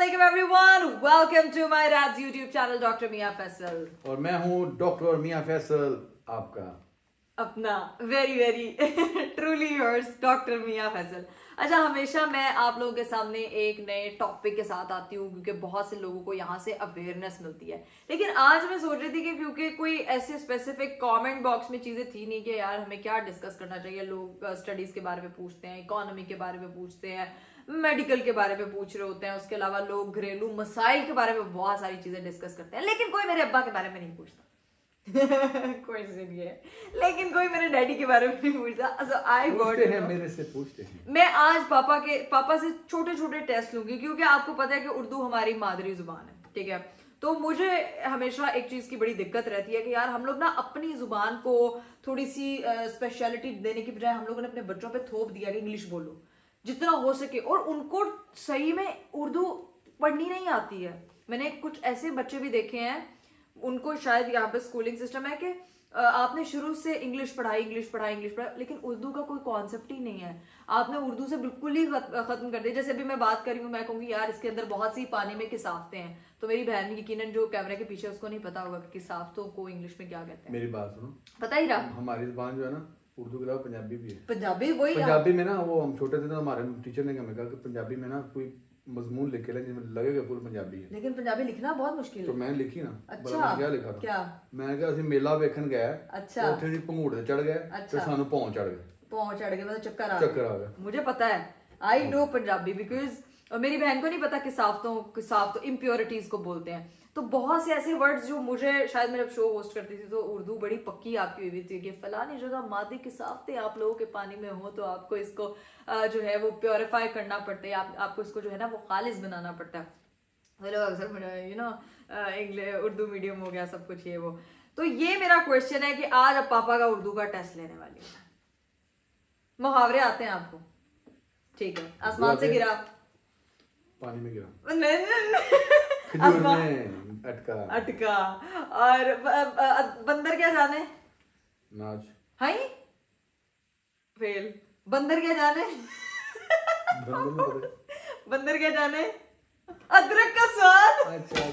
Assalamualaikum everyone. Welcome to my dad's YouTube channel Dr. Mia Faisal. और मैं हूँ doctor मियां फैसल, आपका अपना very truly yours Dr. Mia Faisal. अच्छा, हमेशा मैं आप लोगों के सामने एक नए टॉपिक के साथ आती हूँ क्योंकि बहुत से लोगों को यहाँ से अवेयरनेस मिलती है। लेकिन आज मैं सोच रही थी कि क्योंकि कोई ऐसे स्पेसिफिक कमेंट बॉक्स में चीजें थी नहीं कि यार हमें क्या डिस्कस करना चाहिए। लोग स्टडीज के बारे में पूछते हैं, इकोनॉमी के बारे में पूछते हैं, मेडिकल के बारे में पूछ रहे होते हैं, उसके अलावा लोग घरेलू मसाइल के बारे में बहुत सारी चीजें डिस्कस करते हैं, लेकिन कोई मेरे अब्बा के बारे में नहीं पूछता। क्वेश्चन ये है, लेकिन कोई मेरे डैडी के बारे में नहीं पूछता। So I पूछते हैं, मेरे से पूछते हैं। मैं आज पापा से छोटे छोटे टेस्ट लूंगी क्योंकि आपको पता है कि उर्दू हमारी मादरी जुबान है, ठीक है। तो मुझे हमेशा एक चीज की बड़ी दिक्कत रहती है कि यार हम लोग ना अपनी जुबान को थोड़ी सी स्पेशलिटी देने की बजाय हम लोगों ने अपने बच्चों पे थोप दिया कि इंग्लिश बोलो जितना हो सके, और उनको सही में उर्दू पढ़नी नहीं आती है। मैंने कुछ ऐसे बच्चे भी देखे हैं, उनको शायद यहाँ पे स्कूलिंग सिस्टम है कि आपने शुरू से इंग्लिश पढ़ाई, लेकिन उर्दू का कोई कॉन्सेप्ट ही नहीं है। आपने उर्दू से बिल्कुल ही खत्म कर दिया। जैसे अभी मैं बात कर रही हूँ, मैं कहूँगी यार इसके अंदर बहुत सी पानी में किसाफते हैं, तो मेरी बहन यकीनन जो कैमरे के पीछे उसको नहीं पता होगा कि किसाफतों को इंग्लिश में क्या कहते हैं। मेरी बात सुनो, पता ही रहा। हमारी जुबान जो है ना, उर्दू के अलावा पंजाबी भी है। पंजाबी में ना, वो हम छोटे थे तो हमारे टीचर ने हमें कहा कि पंजाबी में ना कोई मजमून लिख के जिसमें लगेगा पूरी पंजाबी है, लेकिन पंजाबी लिखना बहुत मुश्किल है। तो मैं लिखी ना। अच्छा, मैंने क्या लिखा था? क्या? मैं क्या, ਅਸੀਂ ਮੇਲਾ ਵੇਖਣ ਗਏ। अच्छा, ਉੱਥੇ ਜੀ ਭੰਗੂੜ ਚੜ ਗਏ ਤੇ ਸਾਨੂੰ ਭੌਂ ਚੜ ਗਏ। मतलब चक्कर आ गया। मुझे पता है, आई नो पंजाबी बिकॉज मेरी बहन को नहीं पता किसाफतों इम्प्योरिटीज को बोलते हैं। तो बहुत से ऐसे वर्ड्स जो मुझे, शायद मैं जब शो होस्ट करती थी तो उर्दू बड़ी पक्की आपकी हुई थी कि फलानी जगह मादी किसाफते आप लोगों के पानी में हो तो आपको इसको जो है वो प्योरीफाई करना पड़ता है, आपको इसको जो है ना वो खालिज बनाना पड़ता है। हेलो अक्सर you know English Urdu medium हो गया सब कुछ ये वो। तो ये मेरा क्वेश्चन है कि आज अब पापा का उर्दू का टेस्ट लेने वाली हूँ। मुहावरे आते हैं आपको? ठीक है। आसमान से गिरा, पानी में गिरा, अटका। और बंदर क्या जाने? नाच। High fail. बंदर क्या जाने? बंदर क्या जाने? अदरक का स्वाद। अच्छा,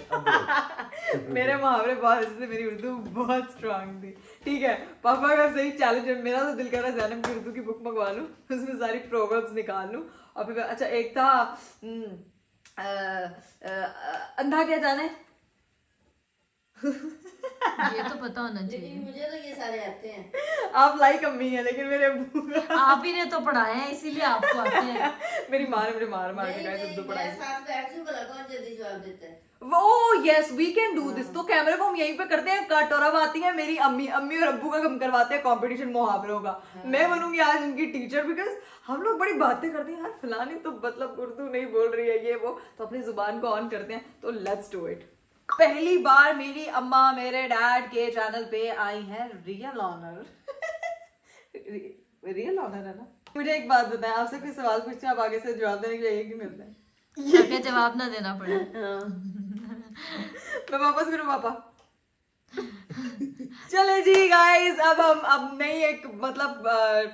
मेरे मुहावरे बहुत अच्छे थे, मेरी उर्दू बहुत स्ट्रांग थी, ठीक है। पापा का सही चैलेंज है। मेरा तो दिल कर रहा है ज़ैनब की उर्दू की बुक मंगवा लूं, उसमें सारी प्रोवर्ब्स निकाल लूं। और फिर अच्छा, एक था अंधा क्या जाने? ये तो पता होना चाहिए। मुझे तो ये सारे आते हैं। आप लाइक अम्मी हैं, लेकिन मेरे आप ही ने तो पढ़ाए हैं इसीलिए आपको आते हैं। मेरी माँ ने मुझे मार के गाइस उर्दू पढ़ाई। साथ बैठ के भला कौन जल्दी जवाब देता है? वो yes we can do this. तो कैमरे को हम यहीं पे करते हैं, कट और अब आती है मेरी अम्मी और अब्बू का हम करवाते हैं कंपटीशन मुहावरों का। मैं बनूंगी आज उनकी टीचर, बिकॉज हम लोग बड़ी बातें करते हैं यार, फलानी तो मतलब उर्दू नहीं बोल रही है ये वो, तो अपनी जुबान को ऑन करते हैं। तो लेट्स डू इट। पहली बार मेरी अम्मा मेरे डैड के चैनल पे आई हैं, रियल ऑनर। रियल ऑनर है ना। मुझे एक बात बताएं, आपसे कोई सवाल पूछते हैं आप आगे से जवाब देने के लिए एक ही मिलता है, ताकि जवाब ना देना पड़े। मैं वापस करूं पापा? चले जी गाइस, अब नहीं, एक मतलब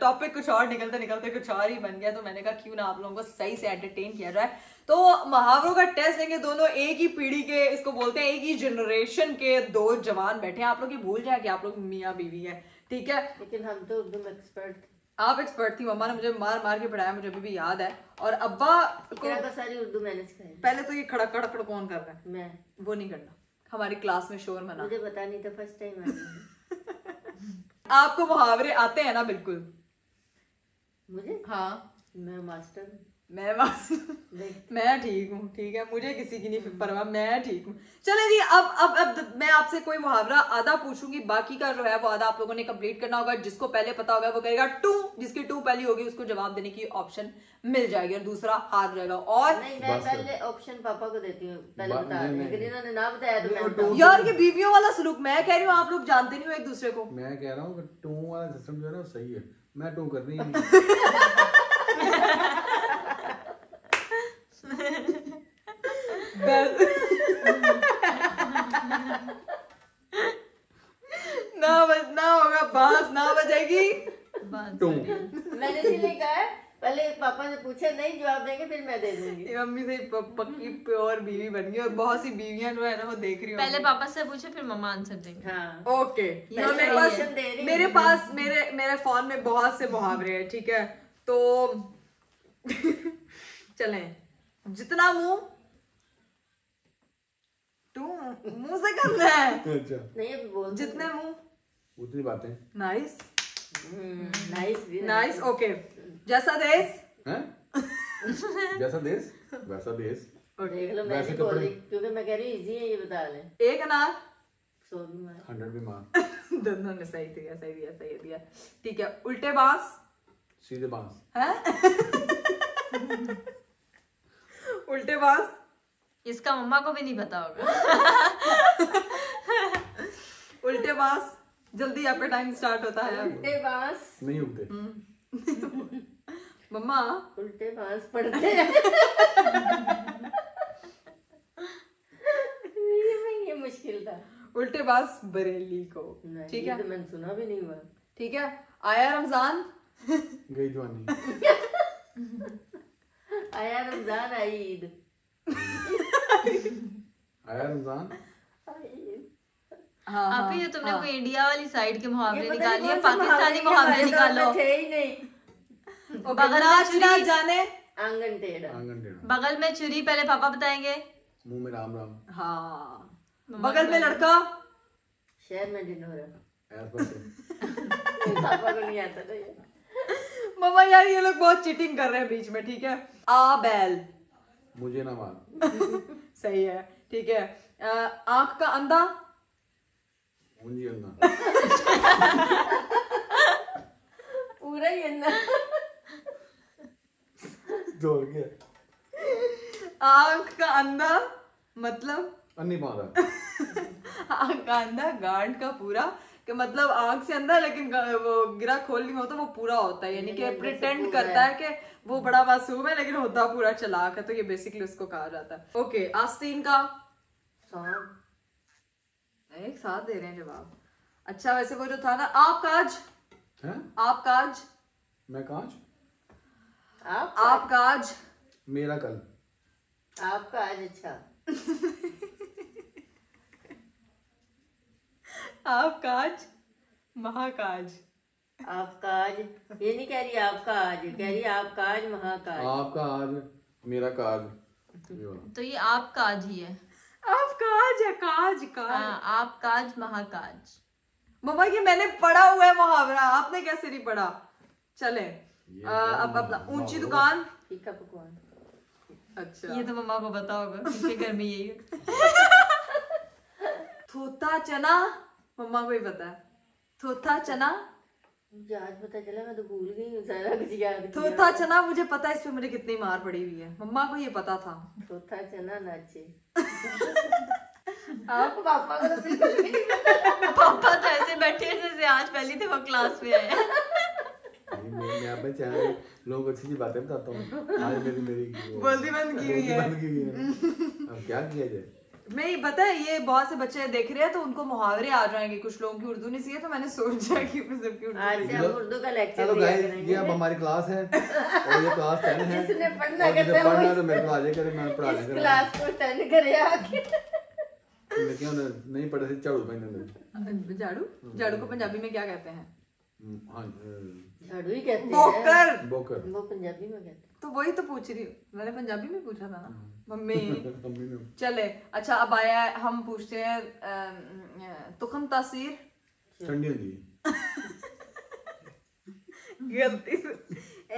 टॉपिक कुछ और निकलते कुछ और ही बन गया। तो मैंने कहा क्यों ना आप लोगों को सही से एंटरटेन किया जाए। तो मुहावरों का टेस्ट लेंगे। दोनों एक ही पीढ़ी के, इसको बोलते हैं एक ही जनरेशन के दो जवान बैठे हैं। आप लोग ये भूल जाए कि आप लोग मियाँ बीवी है, ठीक है। लेकिन हम तो उर्दू में एक्सपर्ट। आप एक्सपर्ट थी, मम्मा ने मुझे मार के पढ़ाया, मुझे अभी भी याद है। और अब्बा को सारी उर्दू मैंने सिखाई। पहले तो ये खड़कड़ कौन कर रहा है? मैं। वो नहीं करना, हमारी क्लास में शोर मना। मुझे पता नहीं था, फर्स्ट टाइम आया। आपको मुहावरे आते हैं ना? बिल्कुल। मुझे? हाँ, मैं मास्टर हूँ। मैं ठीक हूँ, ठीक है, मुझे किसी की नहीं परवाह, मैं ठीक हूँ। चले जी, अब मैं आपसे कोई मुहावरा आधा पूछूंगी, बाकी का जो है वो आधा आप लोगों ने कंप्लीट करना होगा। जिसको पहले पता होगा वो करेगा टू, जिसकी टू पहली होगी उसको जवाब देने की ऑप्शन मिल जाएगी और दूसरा हार जाएगा। और नहीं, मैं पहले ऑप्शन पापा को देती हूँ, पहले बता दें, लेकिन इन्होंने ना बताया तो मैं बताऊँ। यार ये बीवियों वाला सलूक, मैं कह रही हूँ आप लोग जानते नहीं हो एक दूसरे को। मैं कह रहा हूँ कि टू वाला सिस्टम जो है ना सही है, मैं टू करनी नहीं। ना होगा, बांस ना बजेगी। टू। मैंने इसीलिए कहा है पहले पापा पापा से पूछे नहीं जवाब देंगे फिर मैं दे दूंगी। ये मम्मी से पक्की प्योर बीवी बन गई और बहुत सी बीवियां जो है ना वो देख रही पहले होंगी। पापा से पूछे फिर मम्मा आंसर देंगे। हाँ ओके, ये तो सही है। मेरे पास मेरे फोन में बहुत से मुहावरे हैं, ठीक है, तो चलें। जितना मुंह तू मुंह से करना है, अच्छा नहीं अभी बोल जितने मुंह उतनी बातें नाइस नाइस भी नाइस। ओके, जैसा देश हैं? जैसा देश वैसा देश। देख लो मैं वैसे नहीं बोल कपड़े। रही क्योंकि मैं कह रही हूँ इजी है ये बता ले। एक अनार 100 भी मार 100 भी मार। दोनों ने सही दिया, ठीक है। उल्टे बांस सीधे बांस। है उल्टे बांस, इसका मम्मा को भी नहीं पता होगा। उल्टे बांस, जल्दी आपका टाइम स्टार्ट होता है। उल्टे बांस नहीं उगते। मम्मा उल्टे बांस पड़ते हैं। ये मुश्किल था। उल्टे बांस बरेली को, नहीं, ठीक ये है तो मैंने सुना भी नहीं हुआ। ठीक है। आया रमजान, गई जवानी। आया रमजान आई ईद। आया रमजान। हाँ आप ही तुमने कोई इंडिया वाली साइड के मुहावरे ये पता निकालिए, नहीं कौन से पाकिस्तानी मुहावरे निकालो। थे ही नहीं। बगल ना जाने, आंगन टेढ़ा। आंगन टेढ़ा। बगल में चुरी, पहले पापा बताएंगे। मुंह में राम राम। हाँ, बगल में लड़का, शहर में डिनोरा। ऐस पर से। पापा को नहीं आता था ये। मम्मा यार ये लोग बहुत चीटिंग कर रहे हैं बीच में, ठीक है। आ बैल, मुझे ना मार। सही है, ठीक है। आंख का अंधा, मुंजी अंधा। पूरा ही अंदर। जोर गया। आंख का अंधा मतलब अन्नी पारा। आंख का अंधा गांड का पूरा, कि मतलब आंख से अंधा लेकिन वो गिरा खोल नहीं होता, वो पूरा होता है, यानी कि प्रिटेंड करता है कि वो बड़ा मासूम है लेकिन होता पूरा चालाक है, तो ये बेसिकली उसको कहा जाता है। ओके, आस्तीन का, सांप। एक साथ दे रहे हैं जवाब। अच्छा, वैसे वो जो था ना, आप काज, हैं? आप काज, मैं कांच। आप काज, मेरा कल। आपका आज अच्छा। आप काज, महाकाज। आपका आज ये नहीं कह रही आपका आज, कह रही आपका आज महाकाज। आपका आज मेरा काज। ये वाला। तो ये आप काज ही है। आप काज है, काज काज। हाँ, आप काज महाकाज। मम्मा ये मैंने पढ़ा हुआ है मुहावरा, आपने कैसे नहीं पढ़ा? चले अब अपना ऊंची दुकान। तीखा पकवान। अच्छा, ये तो मम्मा को पता होगा क्योंकि घर में यही है। थोथा चना, मम्मा को ही पता है। थोथा चना, मुझे आज पता चला, मैं तो भूल गई हूँ सारा कुछ याद किया। थोथा चना मुझे पता है, इस पे मुझे कितनी मार पड़ी हुई है। मम्मा को ये पता था। चौथा चना नाचे। आप पापा को तो बिल्कुल भी नहीं पता। पापा तो ऐसे बैठे हैं जैसे आज पहली दफा क्लास में आए। मैं अपने चैनल लोगों को अच्छी बातें बताता हूँ। आज मेरी बोलती बंद की हुई है। बंद की हुई है। अब क्या किया जाए? मैं पता है ये बहुत से बच्चे देख रहे हैं तो उनको मुहावरे आ जाएंगे, कुछ लोगों की उर्दू नहीं सीखे, तो मैंने सोचा कि मैं सबकी उर्दू आज से हम उर्दू का लेक्चर चलो दिया गाइस, करेंगे। ये अब हमारी क्लास है और ये क्लास 10 है। जिसने पढ़ना और जिसे करता है पढ़ना वो तो मेरे को आ जाए करे, मैं पढ़ा इस लेंगे। क्लास को 10 करे आके। लेकिन उन्हें नहीं पढ़े थे झाड़ू पहनने। झाड़ू को पंजाबी में क्या कहते हैं? हाँ, झाड़ू ही कहते हैं। बोकर। बोकर। वो पंजाबी में कहते हैं। तो वही तो पूछ रही हूँ, मैंने पंजाबी में पूछा था ना मम्मी। मम्मी ने चले अच्छा, अब आया है, हम पूछते हैं तुखम तासीर। ठंडी होती है। गलती से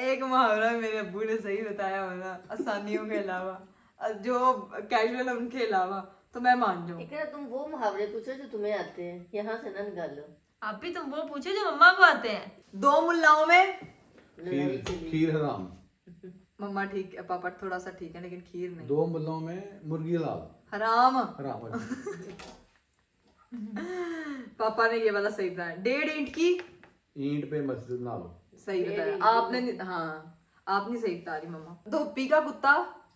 एक मुहावरा मेरे अब्बू ने सही बताया होगा, आसानियों के अलावा, जो कैजुअल है उनके अलावा, तो मैं मान जाऊँ। इकरा तुम वो मुहावरे पूछो जो तुम्हें आते हैं, यहाँ से ना निकालो। आप भी तुम वो पूछे जो मम्मा को आते हैं। दो मुल्लाओं में लड़ाई चली। खीर हराम। मम्मा ठीक है, पापा थोड़ा सा ठीक है लेकिन खीर नहीं। दो मुल्लों में मुर्गी लाल। हराम। हराम। पापा ने ये वाला सही बताया। 1.5 ईंट की ईंट पे मस्जिद बना लो। सही बताया आपने। हाँ, आप नहीं सही बता रही मम्मा। धोपी का कुत्ता,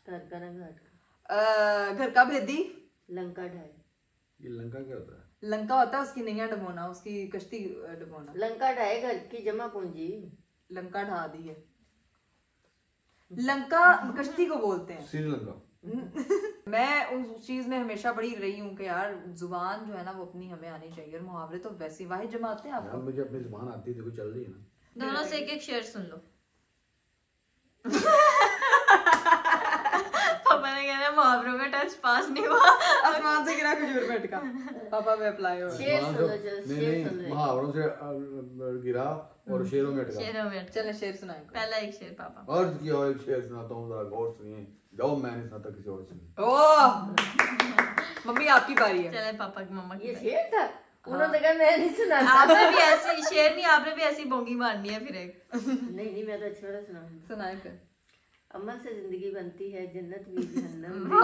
घर का ना घाट का। घर का भेदी, लंका ढाई। ये लंका क्या होता है? लंका होता है उसकी नैया डबोना, उसकी कश्ती डबोना। लंका ढाई घर की जमा पूंजी। लंका ढा दी है। लंका कश्ती को बोलते हैं, श्रीलंका। मैं उस चीज में हमेशा बड़ी रही हूँ कि यार जुबान जो है ना वो अपनी हमें आनी चाहिए, और मुहावरे तो वैसे वाहिद जमाते हैं आपको। मुझे अपनी जुबान आती है, देखो चल रही है ना। दोनों से एक शेर सुन लो। पापा ने कहना मुहावरों का टच पास नहीं हुआ, आसमान से गिरा खजूर में अटका। पापा में अप्लाई हो मुहावरों से गिरा और शेरों में अटका। शेरों में चले शेर सुनाए। पहला एक शेर पापा। और किया एक शेर सुनाता हूँ, जरा गौर सुनिए। जाओ, मैं नहीं सुनाता, किसी और सुनिए। ओह मम्मी आपकी बारी है। चले पापा की मम्मा की ये शेर था, उन्होंने कहा मैं नहीं सुनाता। आपने भी ऐसी शेर नहीं, आपने भी ऐसी बोंगी मारनी है फिर एक। नहीं मैं तो अच्छा वाला सुनाऊंगी। सुनाए फिर। अमल से जिंदगी बनती है, जन्नत भी जहन्नम भी।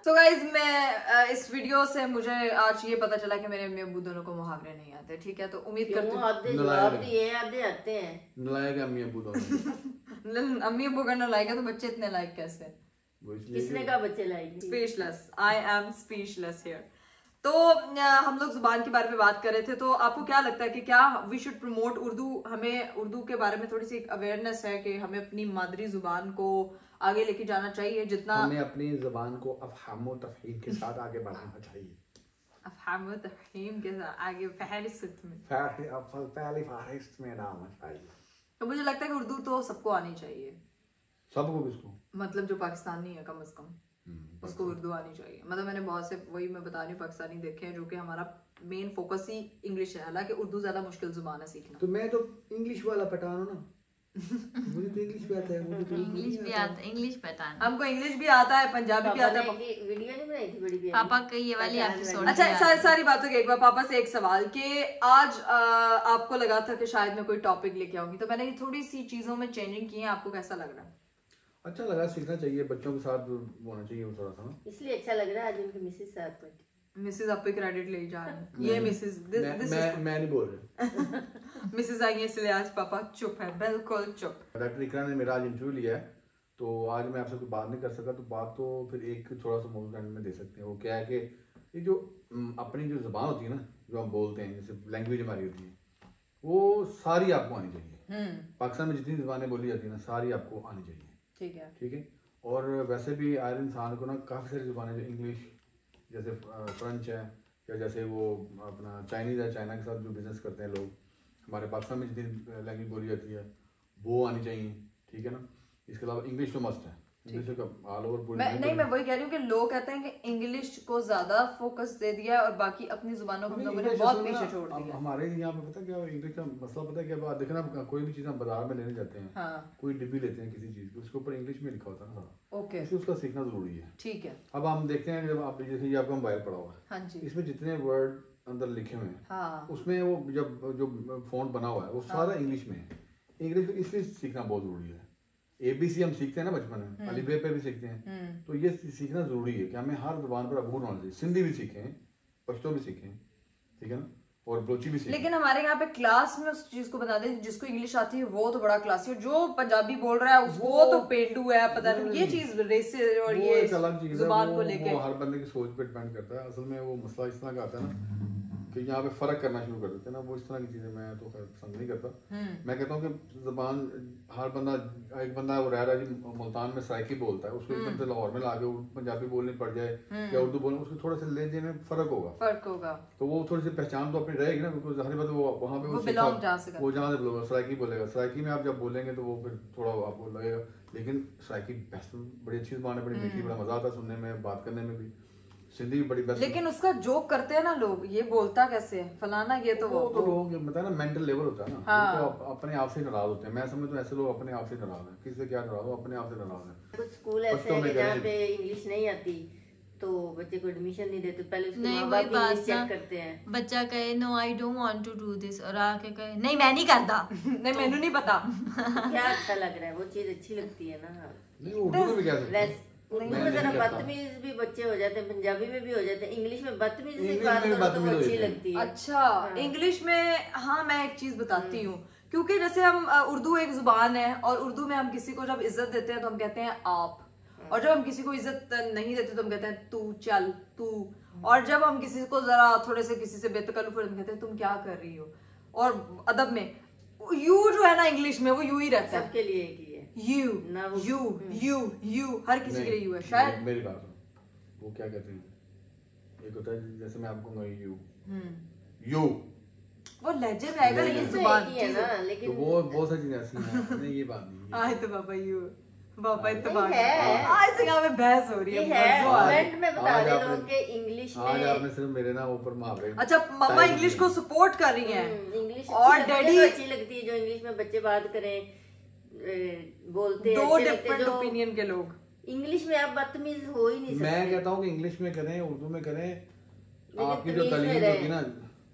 तो गाइज मैं इस वीडियो से मुझे आज ये पता चला कि मेरे अम्मी अब्बू दोनों को मुहावरे नहीं आते, ठीक है। तो उम्मीद करती हूँ आधे जवाब दिए आधे आते हैं। नलायक अम्मी अब्बू दोनों। अम्मी अब्बू करना लायक है तो बच्चे इतने लायक कैसे? किसने कहा बच्चे लायक? Speechless, I am speechless here. तो हम लोग जुबान के बारे में बात कर रहे थे, तो आपको क्या लगता है कि क्या वी शुड प्रमोट उर्दू? हमें उर्दू के बारे में थोड़ी सी अवेयरनेस है कि हमें अपनी मादरी जुबान को आगे लेके जाना चाहिए, जितना हमें अपनी जुबान को अफ़हाम व तफ़हीम के साथ आगे बढ़ाना चाहिए। अफ़हाम व तफ़हीम के साथ आगे फहरिस्त में पहली फहरिस्त में डालना चाहिए। तो मुझे लगता है कि उर्दू तो सबको आनी चाहिए। सबको? किसको? मतलब जो पाकिस्तानी है कम से कम उसको उर्दू आनी चाहिए। मतलब मैंने बहुत से, वही मैं बता रही हूँ, पाकिस्तानी देखे हैं जो कि हमारा मेन फोकस ही इंग्लिश है, हालांकि उर्दू ज्यादा मुश्किल जुबान है सीखना। तो मैं तो इंग्लिश वाला पठान हूँ ना, मुझे तो इंग्लिश भी आता है। मुझे तो इंग्लिश भी आता है, इंग्लिश पठान। हमको इंग्लिश भी आता है, पंजाबी भी आता है। वीडियो नहीं बनाई थी बड़ी? पापा का ये वाली एपिसोड। अच्छा सारी बातों के एक बार पापा से एक सवाल कि आज आपको लगा था कि शायद मैं कोई टॉपिक लेके आऊंगी, तो मैंने थोड़ी सी चीजों में चेंजिंग की है, आपको कैसा लग रहा है? अच्छा लगा, सीखना चाहिए, बच्चों के साथ होना चाहिए वो थोड़ा सा ना। इसलिए अच्छा लग रहा है आज उनकी मिसेस साथ बैठी। मिसेस आप पे क्रेडिट ले जा रहे हैं। ये मिसेस मैं नहीं बोल रहा। मिसेस आई है इसलिए आज पापा चुप है, बिल्कुल चुप। डॉक्टर इकरा ने मेरा आज इंटरव्यू लिया है, तो आज मैं आपसे कोई बात नहीं कर सका, तो बात तो फिर एक थोड़ा सा मौजूद में दे सकते हैं। वो क्या है कि ये जो अपनी जो ज़बान होती है ना, जो हम बोलते हैं, जैसे लैंग्वेज हमारी होती है, वो सारी आपको आनी चाहिए। पाकिस्तान में जितनी ज़बानें बोली जाती है ना, सारी आपको आनी चाहिए। ठीक है। और वैसे भी हर इंसान को ना काफ़ी सारी ज़ुबानें, जो इंग्लिश, जैसे फ्रेंच है, या जैसे वो अपना चाइनीज़ है, चाइना के साथ जो बिज़नेस करते हैं लोग, हमारे पाकिस्तान में जितनी लैंग्वेज बोली जाती है वो आनी चाहिए, ठीक है ना। इसके अलावा इंग्लिश तो मस्ट है, इंग्लिश का ऑल ओवर पूरी। नहीं, मैं वही कह रही हूँ कि लोग कहते हैं कि इंग्लिश को ज्यादा फोकस दे दिया और बाकी अपनी जुबानों को हम लोगों ने बहुत पीछे छोड़ दिया। हमारे यहाँ पे पता क्या इंग्लिश का मसला पता है क्या? देखना, कोई भी चीज़ हम बाजार में लेने जाते हैं, हाँ। कोई डिब्बी लेते हैं किसी चीज़ की, उसके ऊपर इंग्लिश में लिखा होता है ना, ओके, उसका सीखना जरूरी है। ठीक है। अब हम देखते हैं, जब आप जैसे ये आपका मोबाइल पड़ा हुआ है, हाँ जी, इसमें जितने वर्ड अंदर लिखे हुए हैं, हाँ, उसमें वो जो फॉन्ट बना हुआ है वो सारा इंग्लिश में है। इंग्लिश इसलिए सीखना बहुत जरूरी है। ABC हम सीखते हैं ना बचपन में, अली बे पे भी सीखते हैं, तो ये सीखना जरूरी है कि हमें हर जुबान पर अबूर होना चाहिए। सिंधी भी सीखें, पश्तो भी सीखें, ठीक है ना, और बलोची भी सीखें। लेकिन हमारे यहाँ पे क्लास में उस चीज को बताते हैं, जिसको इंग्लिश आती है वो तो बड़ा क्लासी है, जो पंजाबी बोल रहा है वो तो पेंडू है, पता नहीं। ये चीज रेसे और ये जुबान को लेके हर बंदे की सोच पे डिपेंड करता है। असल में वो मसला इस तरह का आता है ना कि यहाँ पे फर्क करना शुरू कर देते हैं ना, वो इस तरह की चीजें मैं तो पसंद नहीं करता। मैं कहता हूँ कि जुबान हर बंदा, एक बंदा वो रह रहा है जी मुल्तान में सराइकी बोलता है, उसको एकदम से लाहौर में लाके पंजाबी बोलनी पड़ जाए या उर्दू बोलना, उसको थोड़ा सा लेने में फर्क होगा, तो वो थोड़ी सी पहचान तो अपनी रहेगी ना, बिल्कुल जाहिर बात है। वो वहाँ पे वो जहाँ से बोलेगा, सराइकी बोलेगा, सराइकी में आप जब बोलेंगे तो वो फिर थोड़ा आपको लगेगा। लेकिन सराइकी बेस्ट, बड़ी अच्छी जुबान है, बड़ी मीठी, बड़ा मजा आता है सुनने में, बात करने में भी। सिंधी भी बड़ी बेस्ट। लेकिन उसका जोक करते हैं ना लोग, ये बोलता कैसे है फलाना, ये तो वो तो लोग बताए ना, मेंटल लेवल होता है ना, हाँ। तो अपने आप से नाराज होते हैं। मैं समझता हूँ ऐसे लोग अपने आप से नाराज हैं। किससे क्या नाराज हो, अपने आप से नाराज हैं। कुछ स्कूल ऐसे हैं जहाँ पे इंग्लिश नहीं आती तो बच्चे को एडमिशन नहीं देते, पहले उसके माँ-बाप इंग्लिश चेक करते हैं। बच्चा कहे no I don't want to do this, और आके कहे नहीं मैं नहीं करता। नहीं मैंने नहीं पता। क्या अच्छा लग रहा है, वो चीज अच्छी लगती है ना। नहीं उर्दू में भी क्या सकते हैं, उर्दू में जरा बदतमीज भी बच्चे हो जाते हैं, पंजाबी में भी हो जाते हैं, इंग्लिश में बदतमीज से बात करो तो अच्छी लगती है। अच्छा, इंग्लिश में हाँ मैं एक चीज बताती हूँ, क्योंकि जैसे हम उर्दू एक जुबान है और उर्दू में हम किसी को जब इज्जत देते हैं तो हम कहते हैं आप, और जब हम किसी को इज्जत नहीं देते तो हम कहते हैं तू, चल तू, और जब हम किसी को जरा थोड़े से किसी से बेतकल्लुफ हम कहते हैं तुम क्या कर रही हो। और अदब में यू जो है ना इंग्लिश में वो यू ही रहता है, सबके लिए एक ही है यू ना वो- यू यू यू हर किसी के लिए यू है शायद। मेरी बात सुनो, वो क्या कहते हैं, एक होता है जैसे मैं आपको कहूंगा यू यू, वो लहजे में आएगा लेकिन इंग्लिश तो जुबान एक ही है ना, तो लेकिन वो बहुत सारी चीजें ऐसी हैं। नहीं ये बात नहीं आए तो पापा यू पापा इत्तेफाक नहीं है। आज से यहाँ में बहस हो रही ये है, है मज़ा आ रहा है। फ्रेंड में बता आज रहे आपने- लोग कि इंग्लिश आज में आपने सिर्फ मेरे ना ऊपर मुहावरे अच्छा मम्मा टाइप इंग्लिश किए। को सपोर्ट कर रही हैं इंग्लिश और अच्छी डैडी अच्छी लगती है, जो इंग्लिश में बच्चे बात करें बोलते हैं, दो अच्छे लगते हैं, डिफरेंट जो ओपिनियन के लोग। इंग्लिश में आप बदतमीज हो ही नहीं सकते। मैं कहता हूँ कि इंग्लिश में करें, उर्दू में करें, लेकिन आपकी जो तमीज में तलीम रहे। होगी ना,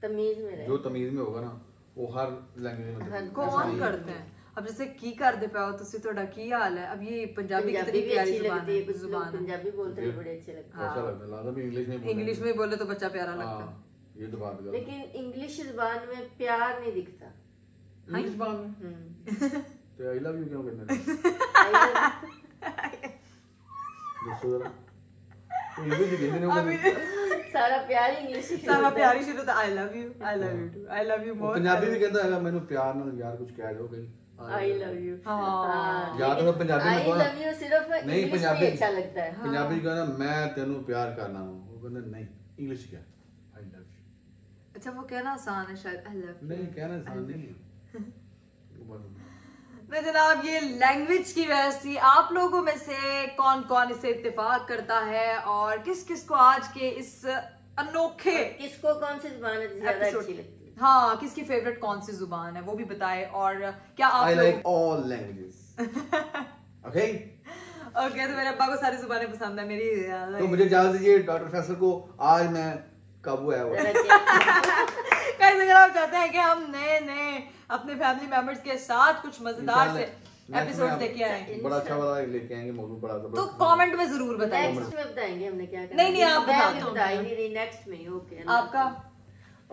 तमीज में रहे। जो तमीज में होगा ना वो हर लैंग्वेज में होगी। कौन करते हैं अब जैसे की करते पे हो तुसी ਤੁਹਾਡਾ ਕੀ ਹਾਲ है अब ये पंजाबी कितनी भी प्यारी अच्छी जुबान लगती है, है कुछ लोग जुबान है पंजाबी बोलते हैं बड़े अच्छे लगते हैं। अच्छा लगता है, लाजम इंग्लिश में बोलना इंग्लिश है। में बोले तो बच्चा प्यारा लगता है। हाँ, ये तो बात गलत है। लेकिन इंग्लिश जुबान में प्यार नहीं दिखता। इंग्लिश बात में हम्म। तो आई लव यू क्यों कहते हैं? दोस्तों जरा तो ये भी कहते नहीं होगा। सारा प्यार इंग्लिश ही सारा प्यारी शुरू तो I love you too I love you वो मोर पंजाबी भी कहता है मैंने प्यार ना यार कुछ कह दो कहीं आई लव यू। हाँ या तो मैं पंजाबी में आई कहूँ ना, लव यू सिर्फ नहीं इंग्लिश में पंजाबी अच्छा लगता है। पंजाबी कहना मैं तेनू प्यार करना हूँ, वो कहना नहीं इंग्लिश क्या आई लव यू। अच्छा वो कहना आसान है शायद आई लव नहीं कहना आसान नहीं है वो बस- तो जनाब ये लैंग्वेज की वजह से आप लोगों में से कौन कौन इसे इत्तेफाक करता है और किस किस को आज के इस अनोखे किसको कौन सी जुबान ज्यादा एपिसोड अच्छी लगती है? हाँ किसकी फेवरेट कौन सी जुबान है वो भी बताए और क्या आप I लोग like all languages. Okay? Okay तो मेरे अब्बा को सारी जुबानें पसंद है मेरी तो मुझे इजाजत दीजिए डॉक्टर फैसल को, आज मैं काबू है वो। जरा क्या- कई अगर आप चाहते हैं कि हम नए नए अपने फैमिली मेंबर्स के साथ कुछ मजेदार से एपिसोड लेके आए बड़ा अच्छा वाला लेके आएंगे मौजूद बड़ा तो जबरदस्त। कमेंट में जरूर बताइए नेक्स्ट में बताएंगे हमने क्या करना नहीं, आप मैं बता भी दो। बता ही नहीं रही, नेक्स्ट में। ओके आपका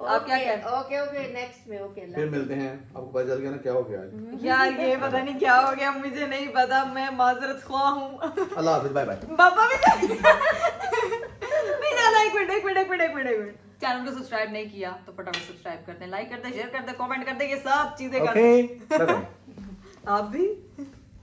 आप क्या कह ओके ओके नेक्स्ट में। ओके फिर मिलते हैं, आपको पता चल गया ना क्या हो गया आज। यार ये पता नहीं क्या हो गया मुझे नहीं पता मैं माजरत ख्वाह हूँ अल्लाह हाफिज, बाय बाय। पापा भी नहीं जाना एक मिनट चैनल को सब्सक्राइब नहीं किया तो फटाफट सब्सक्राइब कर दें, लाइक कर दें, शेयर कर दें, कमेंट कर दें, ये सब चीजें कर ओके दें। Bye bye. आप भी